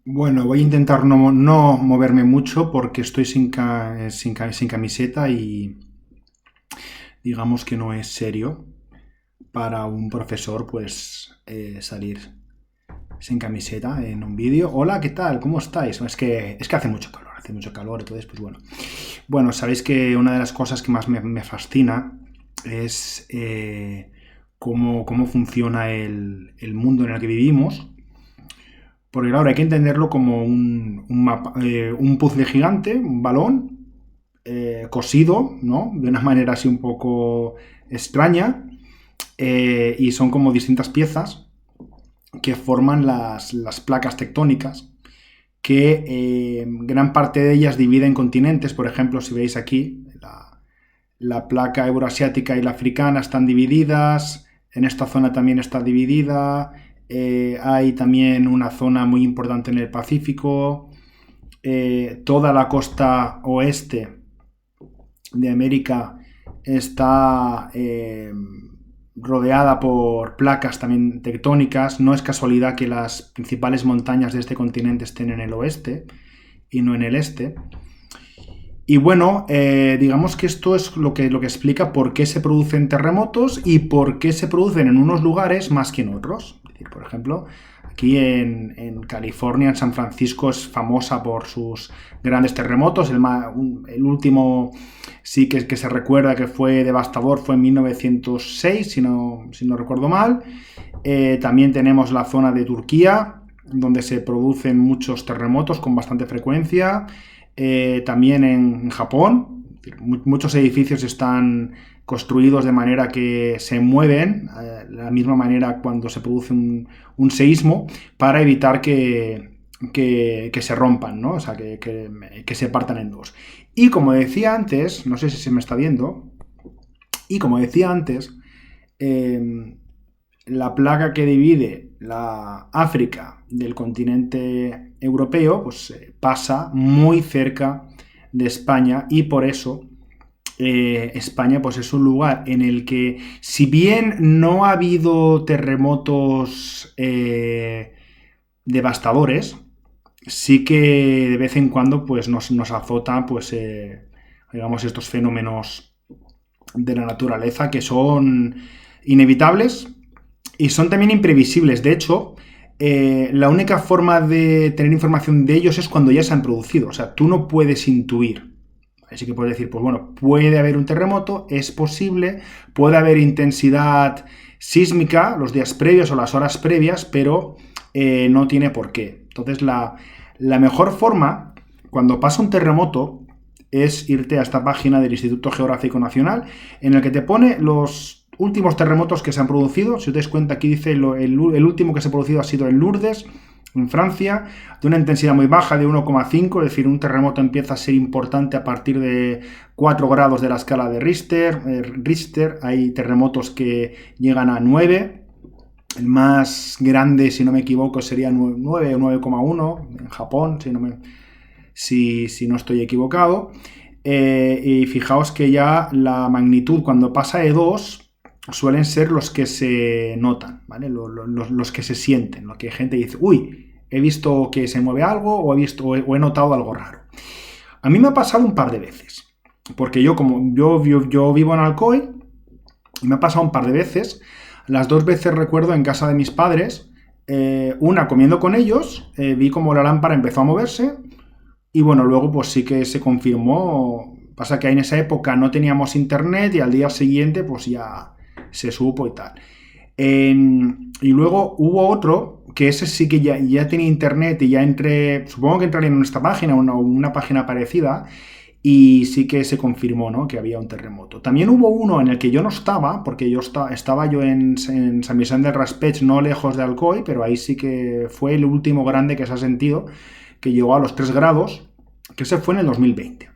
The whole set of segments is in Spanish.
Bueno, voy a intentar no moverme mucho porque estoy sin camiseta y digamos que no es serio para un profesor pues salir sin camiseta en un vídeo. Hola, ¿qué tal? ¿Cómo estáis? Es que hace mucho calor, entonces pues bueno. Bueno, sabéis que una de las cosas que más me fascina es cómo funciona el mundo en el que vivimos. Porque claro, hay que entenderlo como un puzzle gigante, un balón cosido, ¿no? De una manera así un poco extraña. Y son como distintas piezas que forman las placas tectónicas, que gran parte de ellas dividen continentes. Por ejemplo, si veis aquí, la placa euroasiática y la africana están divididas, en esta zona también está dividida, hay también una zona muy importante en el Pacífico, toda la costa oeste de América está rodeada por placas también tectónicas. No es casualidad que las principales montañas de este continente estén en el oeste y no en el este. Y bueno, digamos que esto es lo que explica por qué se producen terremotos y por qué se producen en unos lugares más que en otros. Es decir, por ejemplo, aquí en California, en San Francisco, es famosa por sus grandes terremotos. El último sí que se recuerda que fue devastador, fue en 1906, si no recuerdo mal. También tenemos la zona de Turquía, donde se producen muchos terremotos con bastante frecuencia. También en Japón, muchos edificios están construidos de manera que se mueven de la misma manera cuando se produce un seísmo, para evitar que se rompan, ¿no? O sea, que se partan en dos. Y como decía antes, no sé si se me está viendo, y como decía antes, eh, la placa que divide la África del continente europeo pues pasa muy cerca de España, y por eso España pues es un lugar en el que, si bien no ha habido terremotos devastadores, sí que de vez en cuando pues nos azota pues digamos estos fenómenos de la naturaleza que son inevitables y son también imprevisibles. De hecho, la única forma de tener información de ellos es cuando ya se han producido. O sea, tú no puedes intuir. Así que puedes decir, pues bueno, puede haber un terremoto, es posible, puede haber intensidad sísmica los días previos o las horas previas, pero no tiene por qué. Entonces, la mejor forma, cuando pasa un terremoto, es irte a esta página del Instituto Geográfico Nacional, en el que te pone los últimos terremotos que se han producido. Si os dais cuenta, aquí dice el último que se ha producido ha sido en Lourdes, en Francia, de una intensidad muy baja de 1,5, es decir, un terremoto empieza a ser importante a partir de 4 grados de la escala de Richter. Hay terremotos que llegan a 9. El más grande, si no me equivoco, sería 9 o 9,1 en Japón, si no estoy equivocado. Y fijaos que ya la magnitud, cuando pasa de 2, suelen ser los que se notan, ¿vale? Los que se sienten, lo que gente dice, uy, he visto que se mueve algo, o he notado algo raro. A mí me ha pasado un par de veces, porque yo vivo en Alcoy, y me ha pasado un par de veces. Las 2 veces recuerdo en casa de mis padres, una comiendo con ellos, vi como la lámpara empezó a moverse. Y bueno, luego pues sí que se confirmó. Pasa que en esa época no teníamos internet y al día siguiente pues ya se supo y tal. Y luego hubo otro, que ese sí que ya tenía internet y ya entré, supongo que entraría en nuestra página o una página parecida, y sí que se confirmó, ¿no?, que había un terremoto. También hubo uno en el que yo no estaba, porque estaba yo en San Vicente del Raspeig, no lejos de Alcoy, pero ahí sí que fue el último grande que se ha sentido, que llegó a los 3 grados, que se fue en el 2020.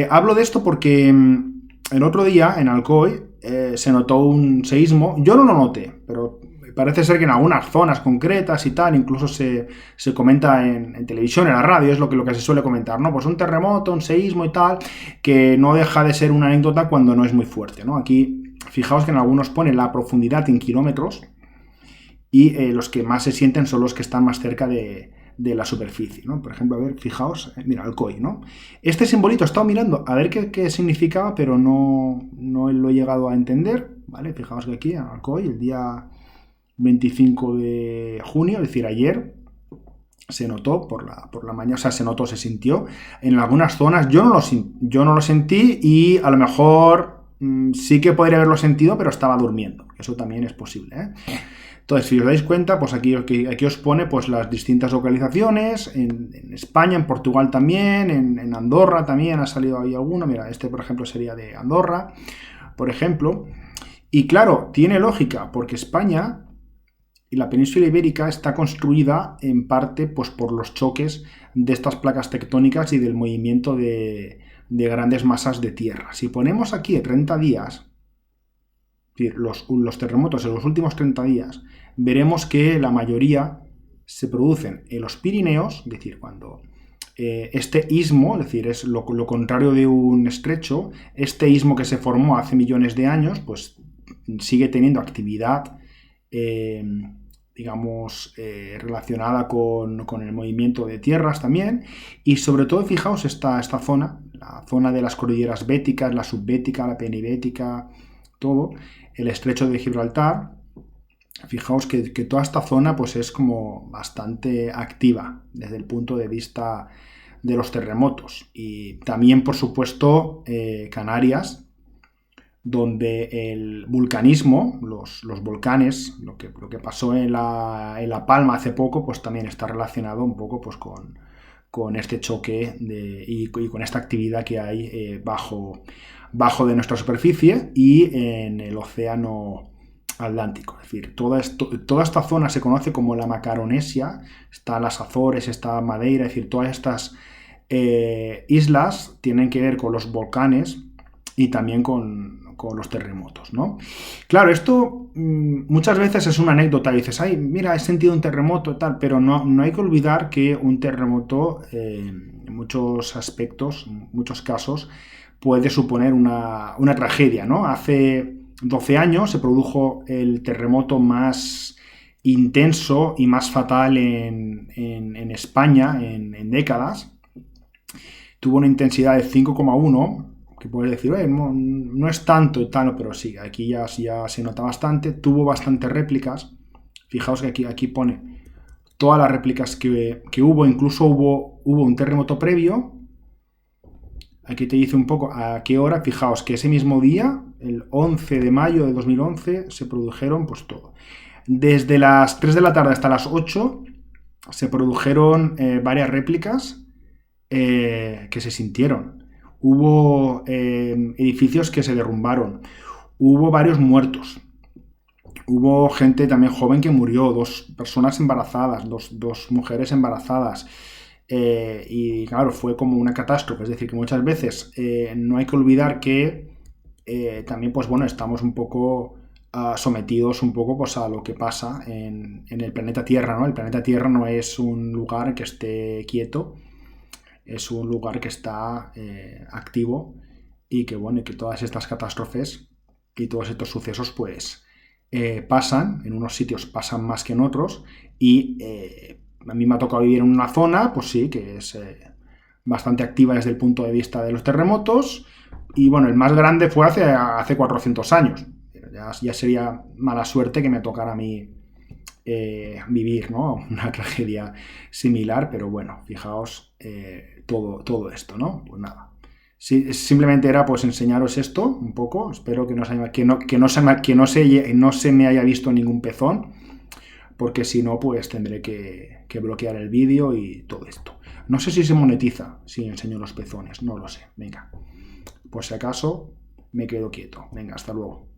Hablo de esto porque el otro día en Alcoy se notó un seísmo. Yo no lo noté, pero parece ser que en algunas zonas concretas y tal, incluso se comenta en televisión, en la radio, es lo que se suele comentar, ¿no? Pues un terremoto, un seísmo y tal, que no deja de ser una anécdota cuando no es muy fuerte, ¿no? Aquí, fijaos que en algunos pone la profundidad en kilómetros, y los que más se sienten son los que están más cerca de la superficie, ¿no? Por ejemplo, a ver, fijaos, mira, Alcoy, ¿no? Este simbolito he estado mirando a ver qué significaba, pero no lo he llegado a entender, ¿vale? Fijaos que aquí, Alcoy, el día 25 de junio, es decir, ayer, se notó por la mañana, o sea, se sintió en algunas zonas. Yo no lo sentí y a lo mejor sí que podría haberlo sentido, pero estaba durmiendo. Eso también es posible, ¿eh? Entonces, si os dais cuenta, pues aquí os pone pues las distintas localizaciones, en España, en Portugal también, en Andorra también ha salido ahí alguno. Mira, este por ejemplo sería de Andorra, por ejemplo. Y claro, tiene lógica, porque España y la península ibérica está construida en parte pues, por los choques de estas placas tectónicas y del movimiento de grandes masas de tierra. Si ponemos aquí 30 días, los terremotos en los últimos 30 días, veremos que la mayoría se producen en los Pirineos, es decir, cuando este istmo, es decir, es lo contrario de un estrecho, este istmo que se formó hace millones de años, pues sigue teniendo actividad digamos, relacionada con el movimiento de tierras también, y sobre todo, fijaos, esta zona, la zona de las cordilleras béticas, la subbética, la penibética, todo, el estrecho de Gibraltar, fijaos que toda esta zona pues es como bastante activa desde el punto de vista de los terremotos, y también, por supuesto, Canarias, donde el vulcanismo, los volcanes, lo que pasó en la Palma hace poco, pues también está relacionado un poco pues, con este choque y con esta actividad que hay bajo de nuestra superficie y en el océano Atlántico. Es decir, toda esta zona se conoce como la Macaronesia, está las Azores, está Madeira, es decir, todas estas islas tienen que ver con los volcanes y también con los terremotos, ¿no? Claro, esto muchas veces es una anécdota, dices, ay, mira, he sentido un terremoto y tal, pero no hay que olvidar que un terremoto, en muchos aspectos, en muchos casos, puede suponer una tragedia, ¿no? Hace 12 años se produjo el terremoto más intenso y más fatal en España en décadas. Tuvo una intensidad de 5,1, que puedes decir, no es tanto y tal, pero sí, aquí ya se nota bastante. Tuvo bastantes réplicas. Fijaos que aquí pone todas las réplicas que hubo, incluso hubo un terremoto previo. Aquí te dice un poco a qué hora. Fijaos que ese mismo día, el 11 de mayo de 2011, se produjeron pues todo. Desde las 3 de la tarde hasta las 8 se produjeron varias réplicas que se sintieron. Hubo edificios que se derrumbaron, hubo varios muertos, hubo gente también joven que murió, 2 personas embarazadas, dos mujeres embarazadas, y claro, fue como una catástrofe. Es decir, que muchas veces no hay que olvidar que también, pues bueno, estamos un poco sometidos un poco pues, a lo que pasa en el planeta Tierra, ¿no? El planeta Tierra no es un lugar que esté quieto, es un lugar que está activo y que, bueno, y que todas estas catástrofes y todos estos sucesos pues pasan, en unos sitios pasan más que en otros y a mí me ha tocado vivir en una zona, pues sí, que es bastante activa desde el punto de vista de los terremotos y, bueno, el más grande fue hace 400 años. Ya sería mala suerte que me tocara a mí vivir, ¿no? Una tragedia similar, pero bueno, fijaos todo esto, ¿no? Pues nada. Sí, simplemente era pues enseñaros esto un poco. Espero que no se me haya visto ningún pezón, porque si no, pues tendré que bloquear el vídeo y todo esto. No sé si se monetiza si enseño los pezones, no lo sé. Venga, por si acaso me quedo quieto. Venga, hasta luego.